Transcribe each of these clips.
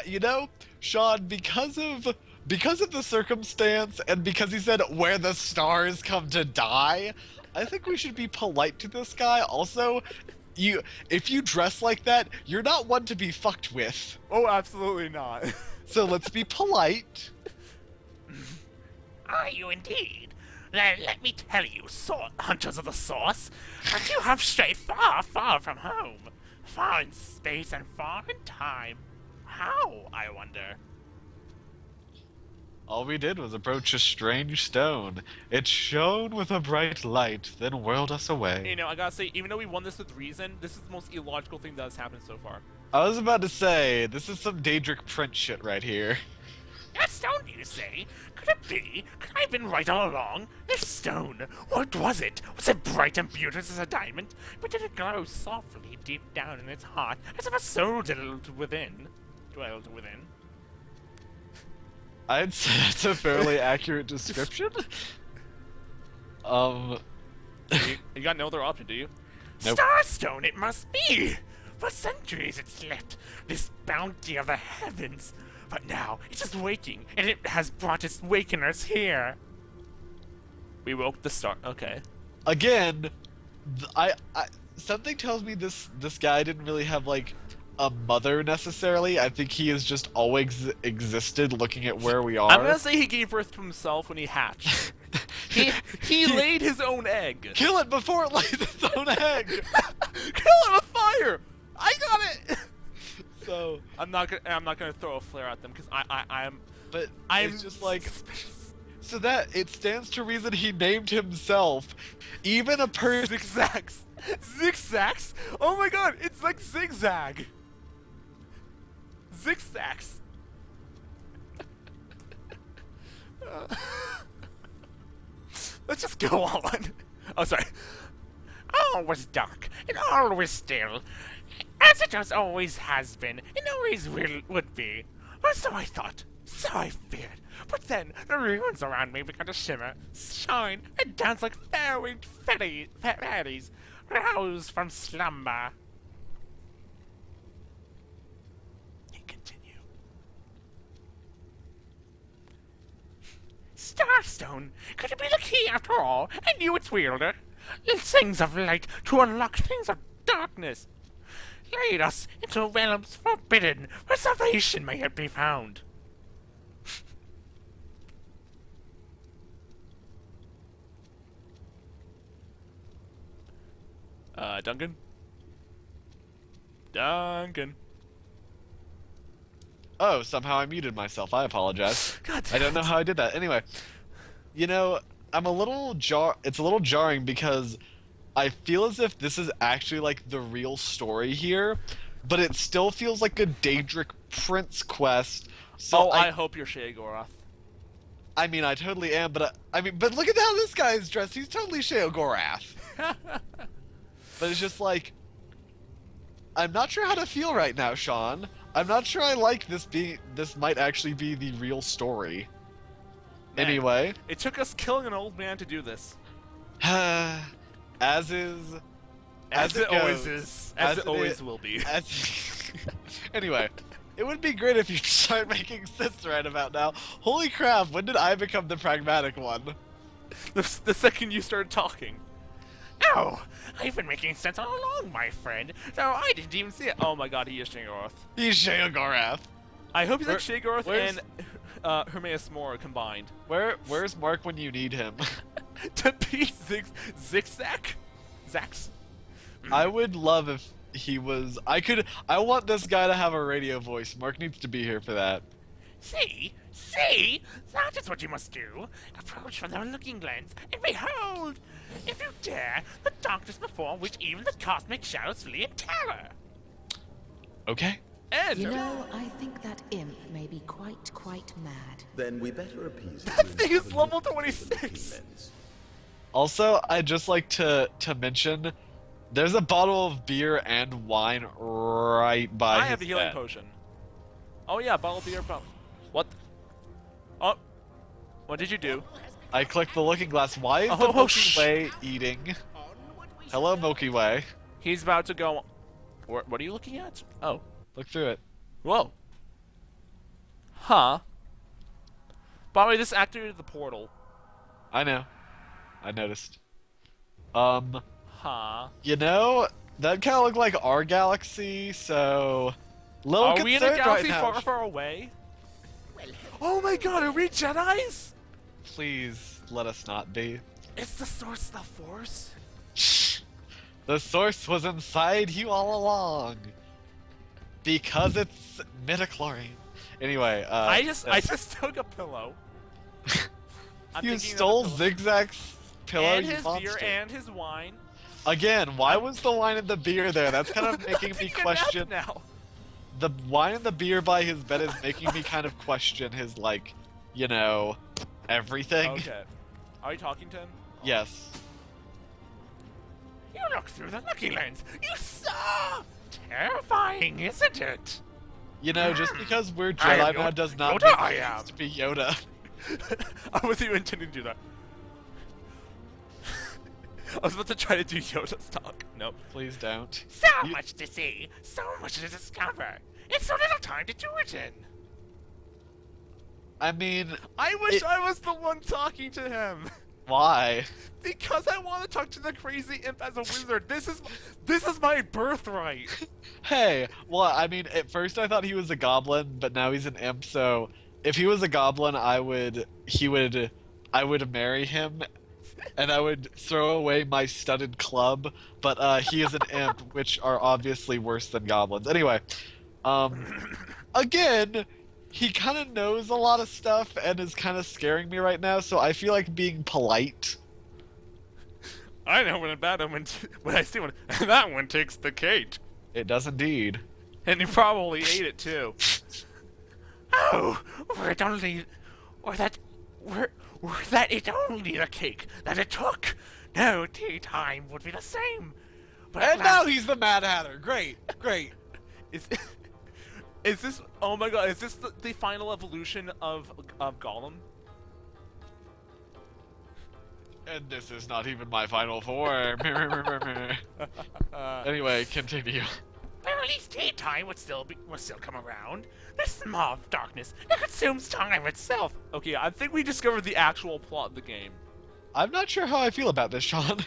You know, Sean, because of the circumstance and because he said where the stars come to die, I think we should be polite to this guy. Also, you if you dress like that, you're not one to be fucked with. Oh, absolutely not. So let's be polite. Are you indeed? Then let me tell you, hunters of the source, that you have strayed far, far from home. Far in space and far in time. How, I wonder? All we did was approach a strange stone. It shone with a bright light, then whirled us away. You know, I gotta say, even though we won this with reason, this is the most illogical thing that has happened so far. I was about to say, this is some Daedric Prince shit right here. That stone, you say? Could it be? Could I have been right all along? This stone, what was it? Was it bright and beauteous as a diamond? But did it glow softly deep down in its heart, as if a soul dwelled within? I'd say that's a fairly accurate description. You got no other option, do you? Nope. Starstone it must be! For centuries it slept, this bounty of the heavens. But now it is waking, and it has brought its wakeners here. We woke the star. Okay. Again, I something tells me this guy didn't really have like a mother necessarily. I think he has just always existed looking at where we are. I'm gonna say he gave birth to himself when he hatched. he laid his own egg. Kill it before it lays its own egg. Kill it with fire. I got it. So I'm not gonna throw a flare at them because I'm. But I'm it's just like suspicious. so that it stands to reason he named himself. Even a person. Zigzags. Zigzags. Oh my god, it's like zigzag. Zigzags. Let's just go on. Oh, sorry. All was dark, and all was still, as it always has been, and always would be. Or so I thought, so I feared. But then the ruins around me began to shimmer, shine, and dance like fair-winged fairies, roused from slumber. And continue. Starstone, could it be the key after all, and you its wielder? Things of light to unlock things of darkness. Lead us into realms forbidden, where salvation may yet be found. Duncan? Duncan. Oh, somehow I muted myself. I apologize. God I don't know damn it. how I did that. Anyway, you know, I'm a little it's a little jarring because I feel as if this is actually like the real story here, but it still feels like a Daedric Prince quest. So I hope you're Sheogorath. I mean, I totally am, but but look at how this guy is dressed. He's totally Sheogorath. But it's just like, I'm not sure how to feel right now, Sean. I'm not sure I like this might actually be the real story. Man, Anyway. it took us killing an old man to do this. As is. As it goes, always is. As it always will be. Anyway, it would be great if you start making sense right about now. Holy crap, when did I become the pragmatic one? The second you started talking. Oh, I've been making sense all along, my friend, though I didn't even see it. Oh my god, he is Sheogorath. He's Sheogorath. I hope he's like Sheogorath where's- and Hermaeus Mora combined. Where's Mark when you need him? To be Zigzag? Zax? I would love if he was. I want this guy to have a radio voice. Mark needs to be here for that. See, that is what you must do. Approach from the looking glass, and behold, if you dare, the darkness before which even the cosmic shadows flee in terror. Okay. And You know, I think that imp may be quite mad. Then we better appease That thing is level 26. Also, I'd just like to mention, there's a bottle of beer and wine right by I his have a healing bed. potion. Oh yeah, bottle of beer. What? Oh, what did you do? I clicked the looking glass. Why is the Oh, Milky Way eating? Hello, Milky Way. He's about to go. What are you looking at? Oh, Look through it. whoa. Huh. By the way, this activated the portal. I know. I noticed. Huh. You know, that kind of looked like our galaxy, so... Little Are we in a concerned galaxy right now. far, far away? Oh my god, are we Jedis? Please, let us not be. Is the source the Force? The source was inside you all along. Because it's midichlorian. Anyway, I just took a pillow. I'm you thinking of a stole pillow. Zigzag's pillow, And you his monster. beer and his wine. Again, why was the wine and the beer there? That's kind of making me Taking a nap question. now. The wine and the beer by his bed is making me kind of question his, like, you know, everything. Okay. Are you talking to him? Yes. You look through the lucky lens. You saw! Terrifying, isn't it? You know, just because we're I am Jedi now Yoda. does not Yoda mean I it am. needs to be Yoda. I wasn't even intending to do that. I was about to try to do Yoda's talk. Nope. Please don't. So You- much to see, so much to discover. It's so little time to do it in. I mean, I wish I was the one talking to him. why? Because I want to talk to the crazy imp as a wizard. This is my birthright. Hey, well, I mean, at first I thought he was a goblin, but now he's an imp, so if he was a goblin, I would marry him, and I would throw away my studded club, but he is an imp, which are obviously worse than goblins. Anyway, again, he kind of knows a lot of stuff and is kind of scaring me right now, so I feel like being polite. I know when a bad one when I see one, that one takes the cake. It does indeed. And he probably ate it too. Oh, were it only, or that, were that it only the cake that it took. No tea time would be the same. But at And now last- he's the Mad Hatter. Great, great. Is this? Oh my god! Is this the final evolution of Gollum? And this is not even my final form. Anyway, continue. But at least tea time would still come around. This mob of darkness, it consumes time itself. Okay, I think we discovered the actual plot of the game. I'm not sure how I feel about this, Sean.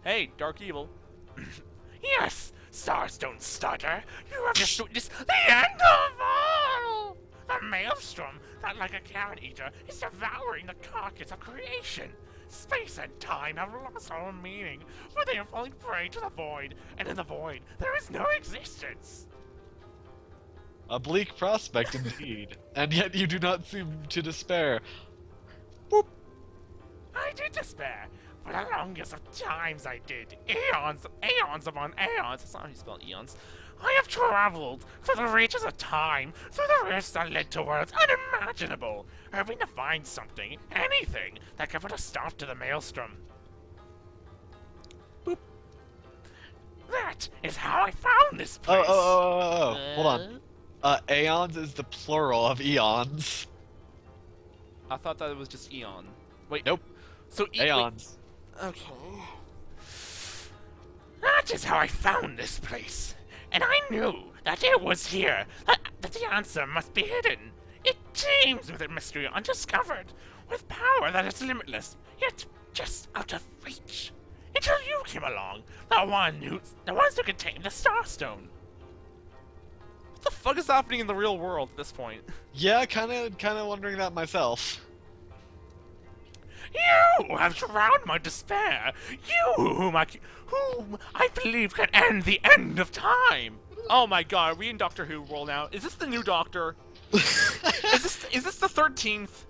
Hey, Dark Evil. Yes, stars don't stutter. You have just witnessed the end of all. The maelstrom, that like a carrot eater, is devouring the carcass of creation. Space and time have lost all meaning, for they are falling prey to the void, and in the void there is no existence. A bleak prospect indeed. And yet you do not seem to despair. Boop. I did despair. For the longest of times I did. Aeons upon aeons. That's not how you spell eons. I have traveled through the reaches of time, through the rifts that led to worlds unimaginable, hoping to find something, anything, that could put a stop to the maelstrom. Boop. That is how I found this place. Hold on. Aeons is the plural of eons. I thought that it was just eon. Wait, Nope. So Aeons. Okay. That is how I found this place. And I knew that it was here, that the answer must be hidden. It teems with a mystery undiscovered, with power that is limitless, yet just out of reach. Until you came along, the ones who contain the Starstone. What the fuck is happening in the real world at this point? Yeah, kinda wondering that myself. You have drowned my despair. You whom I believe can end the end of time. Oh my god, are we in Doctor Who world now? Is this the new Doctor? Is this the 13th?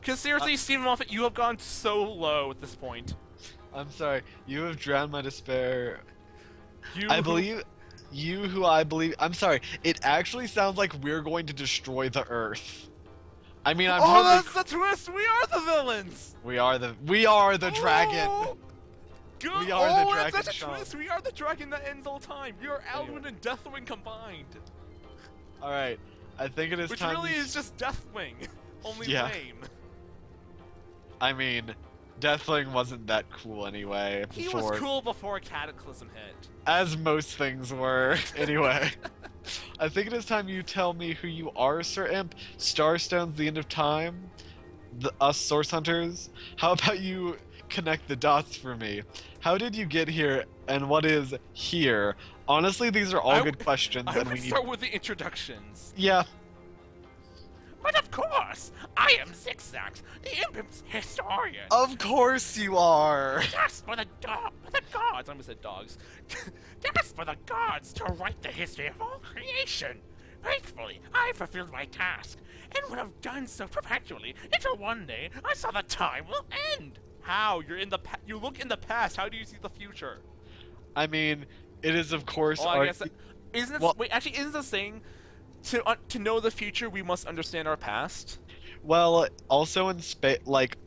Because seriously, Stephen Moffat, you have gone so low at this point. I'm sorry. You have drowned my despair. You I believe... You who I believe... I'm sorry. It actually sounds like we're going to destroy the Earth. I mean, I'm Oh, totally... that's the twist! We are the villains! We are the dragon. Oh, good. We are the Oh, dragon, that's such a Sean. twist! We are the dragon that ends all time! We are Alwyn and Deathwing combined! Alright. I think it is Which time... really is just Deathwing, only Yeah. lame. I mean, Deathwing wasn't that cool anyway. He Before, was cool before Cataclysm hit. as most things were. Anyway. I think it is time you tell me who you are, Sir Imp. Starstone's the end of time. Us Source Hunters. How about you connect the dots for me? How did you get here, and what is here? Honestly, these are all good questions, I and would we need. start with the introductions. Yeah. But of course, I am Zigzags, the Imp's historian. Of course you are. That's for the gods. I almost said dogs. That's for the gods to write the history of all creation. Faithfully, I fulfilled my task, and would have done so perpetually until one day I saw the time will end. How? You look in the past. How do you see the future? I mean, it is of course. Well, I guess that, isn't it? Well- Wait, actually, isn't the saying to know the future we must understand our past? Well, also in space, like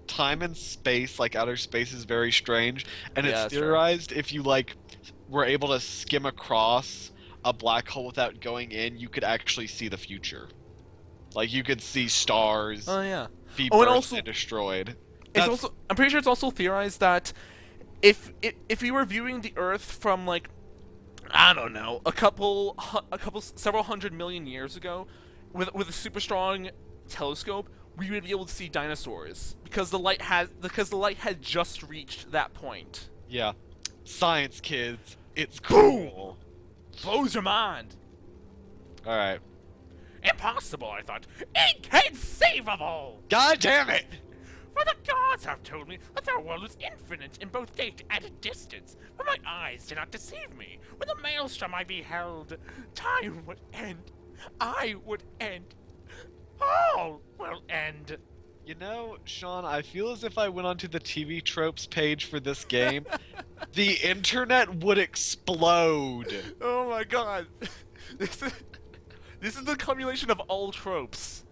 time and space, like outer space, is very strange, and Yeah, it's that's fair. theorized if you like were able to skim across a black hole without going in, you could actually see the future. Like you could see stars Oh yeah. be Oh, and burst also- and destroyed. It's That's- also. I'm pretty sure it's also theorized that if we were viewing the Earth from like, I don't know, several hundred million years ago, with a super strong telescope, we would be able to see dinosaurs because the light had just reached that point. Yeah, science kids, it's cool. Blows your mind. All right. Impossible, I thought. Inconceivable! God damn it! For the gods have told me that their world is infinite in both date and distance, but my eyes did not deceive me. When the maelstrom I beheld, time would end. I would end. All will end. You know, Sean, I feel as if I went onto the TV Tropes page for this game, the internet would explode. Oh my god. This is the cumulation of all tropes.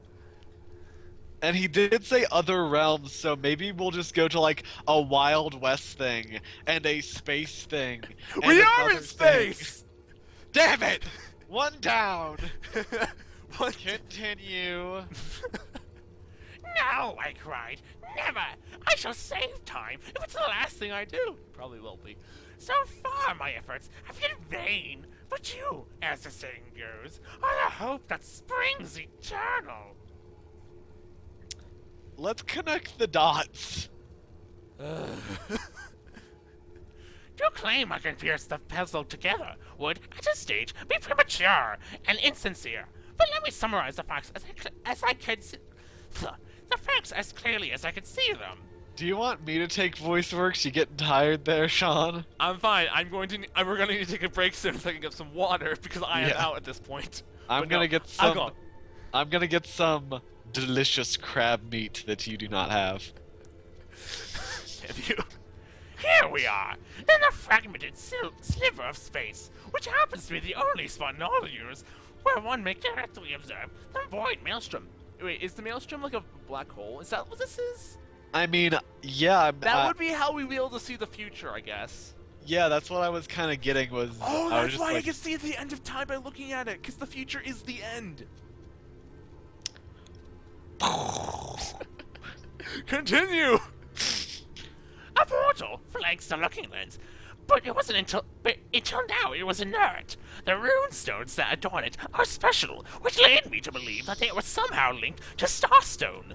And he did say other realms, so maybe we'll just go to like a Wild West thing and a space thing. and We are another in space! thing. Damn it! One down. What? Continue. No, I cried. Never! I shall save time if it's the last thing I do. Probably will be. So far, my efforts have been vain. But you, as the saying goes, are the hope that springs eternal. Let's connect the dots. To claim I can pierce the puzzle together would, at this stage, be premature and insincere. But let me summarize the facts as I could see the facts as clearly as I could see them. Do you want me to take voice works? You getting tired there, Sean? I'm fine. We're gonna need to take a break soon so I can get some water because I am Yeah. out at this point. I'm But gonna no, get I'll some. go. I'm gonna get some delicious crab meat that you do not have. Have you? Here we are, in a fragmented sliver of space, which happens to be the only spot in all the universe where one may directly observe the void maelstrom. Wait, is the maelstrom like a black hole? Is that what this is? I mean, yeah. That would be how we'd be able to see the future, I guess. Yeah, that's what I was kind of getting. Was Oh, I was that's just why I like, can see the end of time by looking at it, because the future is the end. Continue. A portal flanks the looking lens, but until now it was inert. The rune stones that adorn it are special, which led me to believe that they were somehow linked to Starstone.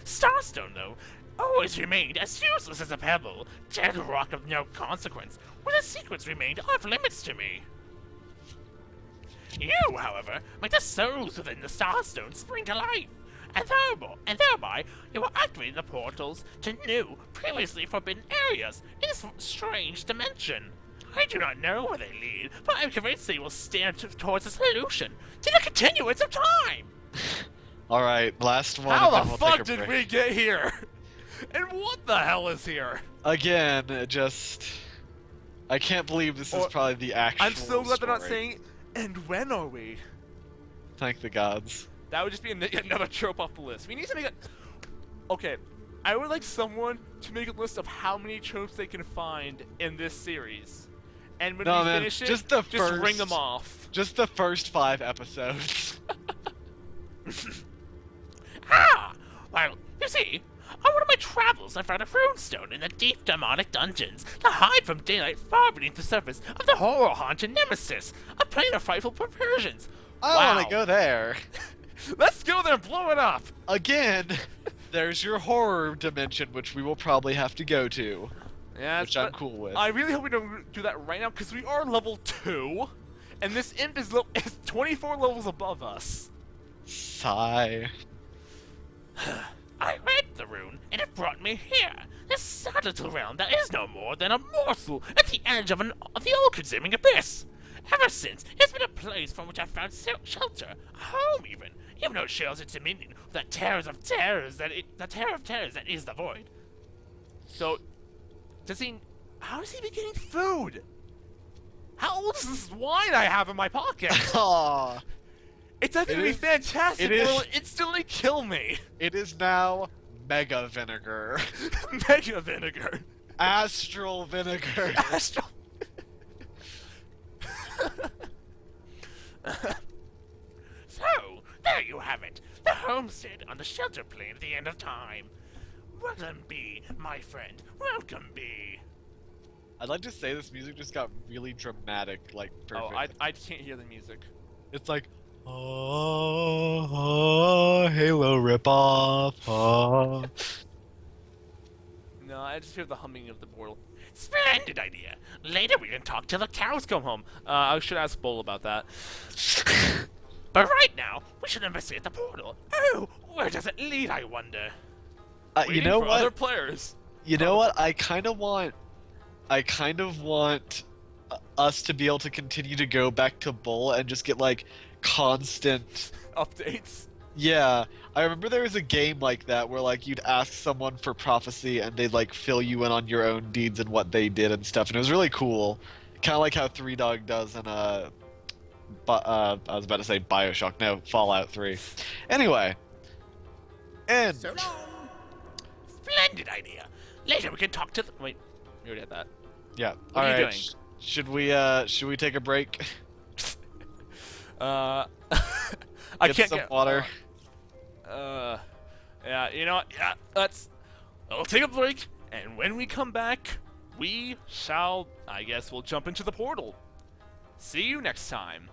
Starstone, though, always remained as useless as a pebble, dead rock of no consequence, where the secrets remained off limits to me. You, however, make the souls within the Starstone spring to life, and thereby you will activate the portals to new, previously forbidden areas in this strange dimension. I do not know where they lead, but I'm convinced they will stand towards a solution to the continuance of time. all right, last one. How and then the we'll fuck take a did break. we get here? And what the hell is here? Again, just I can't believe this is Or- probably the actual. I'm so glad they're not story. saying, and when are we? Thank the gods. That would just be another trope off the list. We need to make a... Okay, I would like someone to make a list of how many tropes they can find in this series. And when No, we man, finish it, just the ring them first- off. Just the first 5 episodes. Ah! Well, you see, on one of my travels I found a runestone in the deep demonic dungeons to hide from daylight far beneath the surface of the horror-haunted Nemesis, a plane of frightful proportions. I Wow. want to go there. Let's go there and blow it up. Again, there's your horror dimension, which we will probably have to go to. Yeah, Which I'm cool with. I really hope we don't do that right now, because we are level 2, and this imp is 24 levels above us. Sigh. I read the rune, and it brought me here. This sad little realm that is no more than a morsel at the edge of the all-consuming abyss. Ever since, it's been a place from which I found shelter, a home even though it shares its dominion with the terror of terrors that is the void. So, how does he be getting food? How old is this wine I have in my pocket? Aw. It's either It gonna be is- fantastic it is- or it'll instantly kill me. It is now mega vinegar. Mega vinegar. Astral vinegar. Astral. So, there you have it. The homestead on the shelter plane at the end of time. Welcome be, my friend. Welcome be. I'd like to say this music just got really dramatic, like perfect. Oh, I can't hear the music. It's like, oh, Halo ripoff. Oh. No, I just hear the humming of the portal. Splendid idea. Later we can talk till the cows come home. I should ask Bull about that. But right now, we should investigate the portal. Oh, where does it lead, I wonder? You Waiting know for what? Other players. You know what? I kind of want us to be able to continue to go back to Bull and just get like constant. Updates. Yeah, I remember there was a game like that where like you'd ask someone for prophecy and they'd like fill you in on your own deeds and what they did and stuff, and it was really cool. Kind of like how Three Dog does in I was about to say BioShock. No, Fallout 3. Anyway, and Splendid idea. Later we can talk to the... Wait, we already had that. yeah. What are you Alright, doing? should we take a break? I Get can't some get water. Yeah, you know what? Yeah, I'll take a break, and when we come back, we shall, I guess we'll jump into the portal. See you next time.